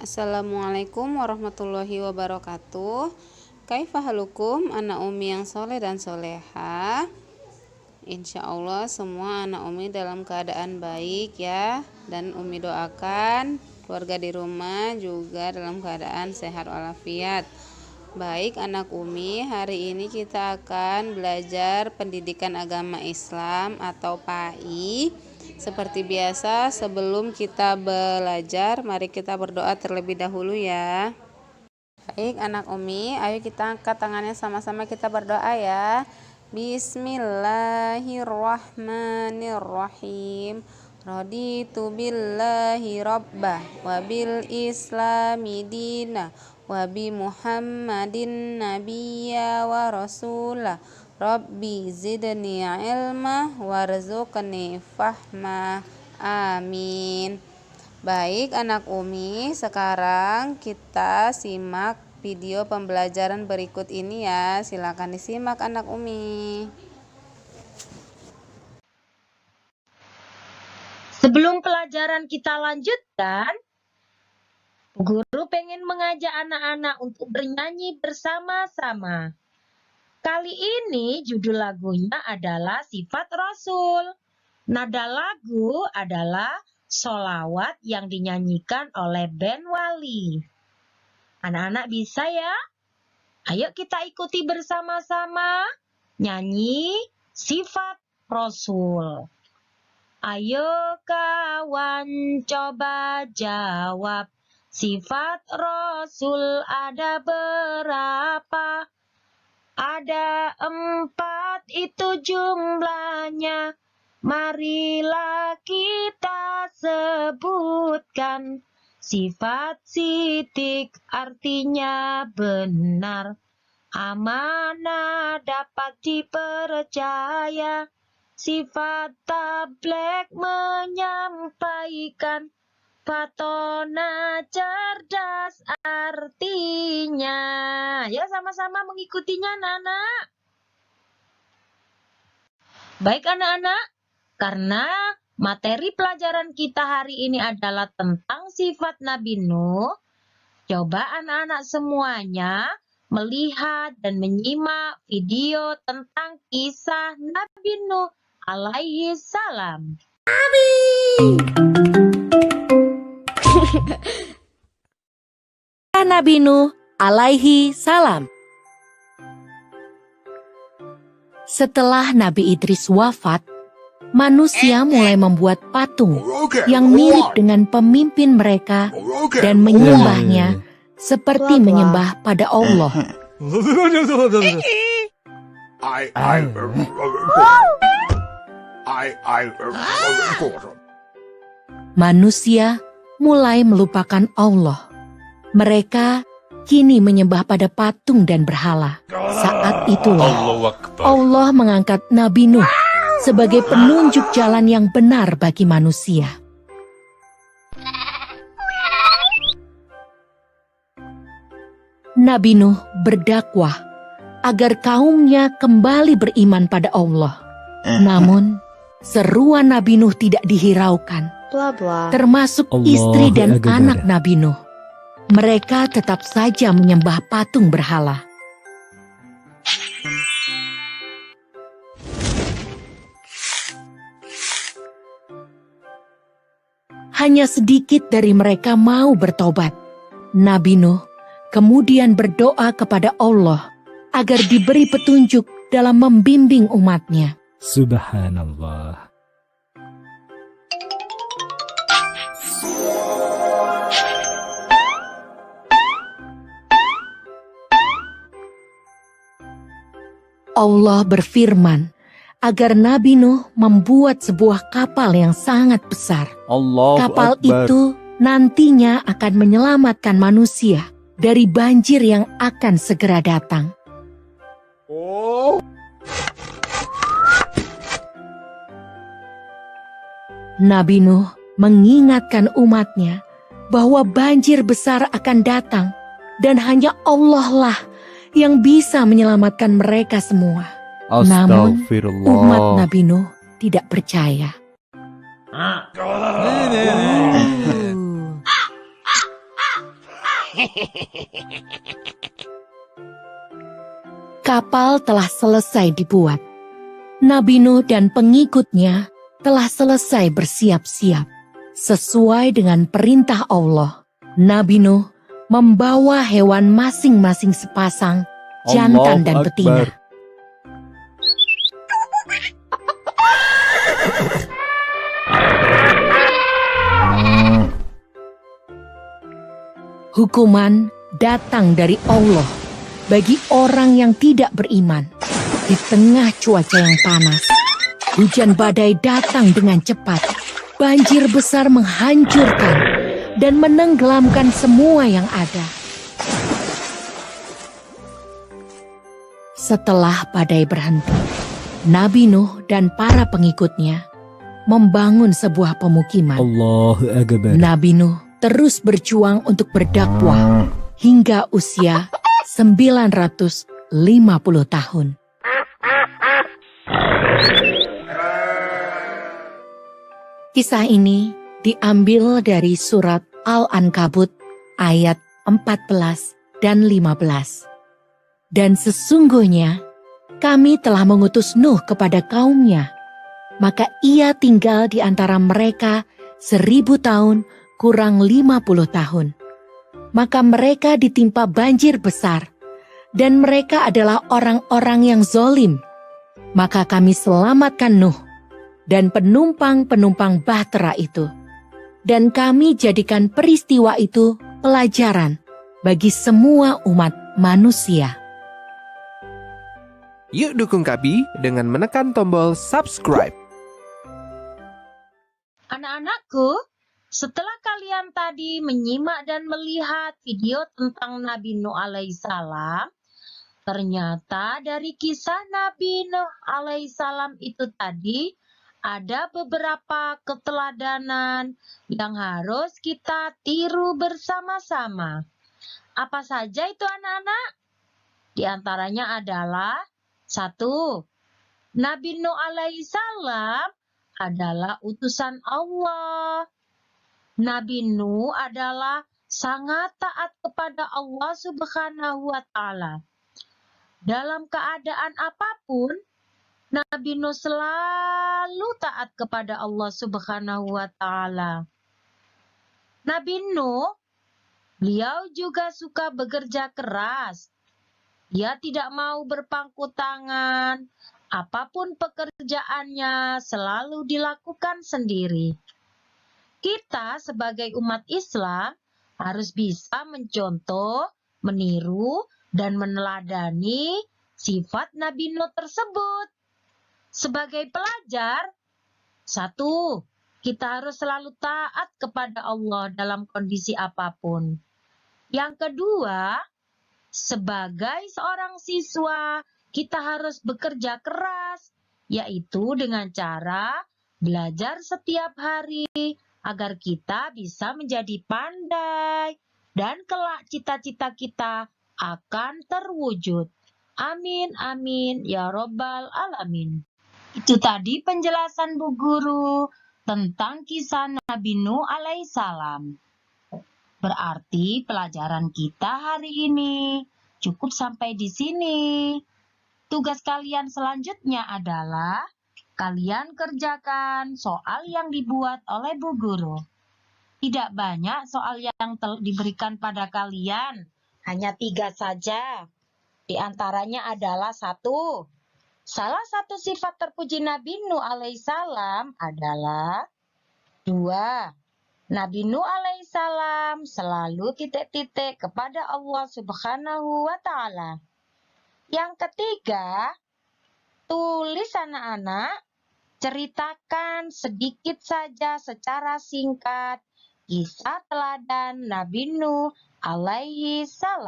Assalamualaikum warahmatullahi wabarakatuh. Kaifa halukum anak umi yang soleh dan soleha. Insya Allah semua anak umi dalam keadaan baik ya. Dan umi doakan keluarga di rumah juga dalam keadaan sehat walafiat. Baik anak umi, hari ini kita akan belajar pendidikan agama Islam atau PAI. Seperti biasa, sebelum kita belajar, mari kita berdoa terlebih dahulu ya. Baik anak umi, ayo kita angkat tangannya sama-sama kita berdoa ya. Bismillahirrahmanirrahim. Raditu billahi rabbah wa bil islami dina wa bi muhammadin nabiyya wa rasulah. Rabbi zidni ilma warzuqni fahma. Amin. Baik anak umi, sekarang kita simak video pembelajaran berikut ini ya. Silakan disimak anak umi. Sebelum pelajaran kita lanjutkan, guru pengen mengajak anak-anak untuk bernyanyi bersama-sama. Kali ini judul lagunya adalah Sifat Rasul. Nada lagu adalah sholawat yang dinyanyikan oleh band Wali. Anak-anak bisa ya? Ayo kita ikuti bersama-sama nyanyi Sifat Rasul. Ayo kawan coba jawab, sifat Rasul ada berapa? Ada 4 itu jumlahnya. Marilah kita sebutkan. Sifat sidik artinya benar. Amanah dapat dipercaya. Sifat tablek menyampaikan. Fatona cerdas artinya. Ya sama-sama mengikutinya anak-anak. Baik anak-anak, karena materi pelajaran kita hari ini adalah tentang sifat Nabi Nuh. Coba anak-anak semuanya melihat dan menyimak video tentang kisah Nabi Nuh alaihi salam. Nabi Nuh alaihi salam. Setelah Nabi Idris wafat, manusia mulai membuat patung yang mirip dengan pemimpin mereka dan menyembahnya seperti menyembah pada Allah. Manusia mulai melupakan Allah. Mereka kini menyembah pada patung dan berhala. Saat itulah Allah mengangkat Nabi Nuh sebagai penunjuk jalan yang benar bagi manusia. Nabi Nuh berdakwah agar kaumnya kembali beriman pada Allah. Namun, seruan Nabi Nuh tidak dihiraukan, termasuk istri dan anak Nabi Nuh. Mereka tetap saja menyembah patung berhala. Hanya sedikit dari mereka mau bertobat. Nabi Nuh kemudian berdoa kepada Allah agar diberi petunjuk dalam membimbing umatnya. Subhanallah. Allah berfirman agar Nabi Nuh membuat sebuah kapal yang sangat besar. Kapal itu nantinya akan menyelamatkan manusia dari banjir yang akan segera datang. Nabi Nuh mengingatkan umatnya bahwa banjir besar akan datang dan hanya Allah lah yang bisa menyelamatkan mereka semua. Namun umat Nabi Nuh tidak percaya. Kapal telah selesai dibuat. Nabi Nuh dan pengikutnya telah selesai bersiap-siap. Sesuai dengan perintah Allah, Nabi Nuh membawa hewan masing-masing sepasang, jantan dan betina. Hukuman datang dari Allah bagi orang yang tidak beriman. Di tengah cuaca yang panas, hujan badai datang dengan cepat. Banjir besar menghancurkan dan menenggelamkan semua yang ada. Setelah badai berhenti, Nabi Nuh dan para pengikutnya membangun sebuah pemukiman. Allahu Akbar. Nabi Nuh terus berjuang untuk berdakwah hingga usia 950 tahun. Kisah ini diambil dari surat Al-Ankabut ayat 14 dan 15. Dan sesungguhnya kami telah mengutus Nuh kepada kaumnya, maka ia tinggal di antara mereka 1000 tahun kurang 50 tahun. Maka mereka ditimpa banjir besar, dan mereka adalah orang-orang yang zolim. Maka kami selamatkan Nuh dan penumpang-penumpang bahtera itu. Dan kami jadikan peristiwa itu pelajaran bagi semua umat manusia. Yuk dukung kami dengan menekan tombol subscribe. Anak-anakku, setelah kalian tadi menyimak dan melihat video tentang Nabi Nuh alaihissalam, ternyata dari kisah Nabi Nuh alaihissalam itu tadi ada beberapa keteladanan yang harus kita tiru bersama-sama. Apa saja itu anak-anak? Di antaranya adalah 1. Nabi Nuh alaihissalam adalah utusan Allah. Nabi Nuh adalah sangat taat kepada Allah Subhanahu wa Ta'ala. Dalam keadaan apapun, Nabi Nuh selalu taat kepada Allah Subhanahu wa Ta'ala. Nabi Nuh, beliau juga suka bekerja keras. Dia tidak mau berpangku tangan. Apapun pekerjaannya selalu dilakukan sendiri. Kita sebagai umat Islam harus bisa mencontoh, meniru, dan meneladani sifat Nabi Nuh tersebut. Sebagai pelajar, 1, kita harus selalu taat kepada Allah dalam kondisi apapun. Yang kedua, sebagai seorang siswa, kita harus bekerja keras, yaitu dengan cara belajar setiap hari, agar kita bisa menjadi pandai dan kelak cita-cita kita akan terwujud. Amin, amin, ya robbal alamin. Itu tadi penjelasan Bu Guru tentang kisah Nabi Nuh alaihissalam. Berarti pelajaran kita hari ini cukup sampai di sini. Tugas kalian selanjutnya adalah kalian kerjakan soal yang dibuat oleh Bu Guru. Tidak banyak soal yang diberikan pada kalian, hanya 3 saja. Di antaranya adalah 1. Salah satu sifat terpuji Nabi Nuh alaihissalam adalah 2. Nabi Nuh alaihissalam selalu titik-titik kepada Allah Subhanahu wa Ta'ala. Yang ketiga, tulis anak-anak, ceritakan sedikit saja secara singkat kisah teladan Nabi Nuh alaihi salam.